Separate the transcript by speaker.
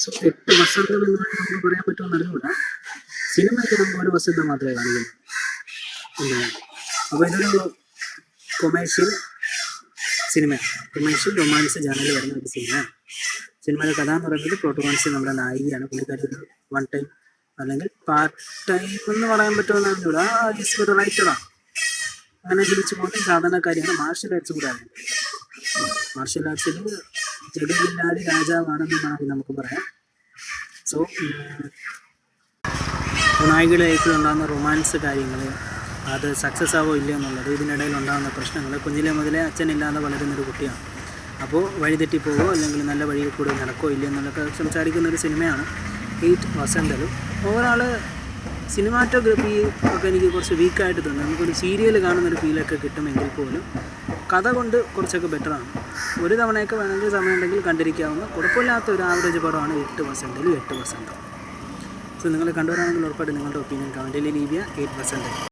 Speaker 1: So 8 വസന്തം എന്ന് വേണമെങ്കിൽ നമുക്ക് പറയാൻ പറ്റുമെന്ന് അറിഞ്ഞൂടാ. സിനിമയ്ക്ക് നമുക്ക് ഒരു വസന്തം മാത്രമേ കാണിക്കുള്ളൂ. അപ്പോൾ ഇതൊരു കൊമേഴ്ഷ്യൽ സിനിമയാണ്. കൊമേഴ്ഷ്യൽ റൊമാൻസ് ജാനറിൽ വരുന്ന ഒരു സിനിമയാണ്. സിനിമയുടെ കഥ എന്ന് പറയുന്നത് പ്രോട്ടോഗോണിസ്റ്റ് നമ്മുടെ നായികയാണ്. പുള്ളിക്കാരി ഒരു വൺ ടൈം അല്ലെങ്കിൽ പാർട്ട് ടൈം എന്ന് പറയാൻ പറ്റുമെന്ന് അറിഞ്ഞൂടാ, ജസ്റ്റ് ഒരു റൈറ്ററാണ്. അങ്ങനെ ജീവിച്ചു പോകുന്ന സാധാരണക്കാരിയാണ്. മാർഷൽ ആർട്സ് കൂടെ ആണ്. മാർഷൽ ആർട്സിൽ ജഗതിയില്ലാടി രാജാവാണെന്ന് വേണമെങ്കിൽ നമുക്ക് പറയാം. സോ നായികയുടെ ലൈഫിൽ ഉണ്ടാകുന്ന റൊമാൻസ് കാര്യങ്ങൾ, അത് സക്സസ് ആവോ ഇല്ലയോ എന്നുള്ളത്, ഇതിനിടയിൽ ഉണ്ടാകുന്ന പ്രശ്നങ്ങൾ, കുഞ്ഞിലെ മുതലേ അച്ഛനില്ലാതെ വളരുന്നൊരു കുട്ടിയാണ്. അപ്പോൾ വഴിതെറ്റിപ്പോവോ അല്ലെങ്കിൽ നല്ല വഴിയിൽ കൂടെ നടക്കോ ഇല്ലയോ എന്നുള്ളതൊക്കെ സംസാരിക്കുന്ന ഒരു സിനിമയാണ് 8 വസന്തം. ഓവറാൾ സിനിമാറ്റോഗ്രഫി ഒക്കെ എനിക്ക് കുറച്ച് വീക്കായിട്ട് തോന്നുന്നു. നമുക്കൊരു സീരിയൽ കാണുന്നൊരു ഫീലൊക്കെ കിട്ടുമെങ്കിൽ പോലും കഥ കൊണ്ട് കുറച്ചൊക്കെ ബെറ്ററാണ്. ഒരു തവണയൊക്കെ വേണമെങ്കിൽ സമയമുണ്ടെങ്കിൽ കണ്ടിരിക്കാവുന്ന കുഴപ്പമില്ലാത്ത ഒരു ആവറേജ് പടമാണ് 8 വസന്തം. സോ നിങ്ങൾ കണ്ടുവരാണെങ്കിൽ ഉറപ്പായിട്ട് നിങ്ങളുടെ ഒപ്പീനിയൻ കമൻറ്റിൽ ലീവ് ചെയ്യുക. 8 വസന്തം.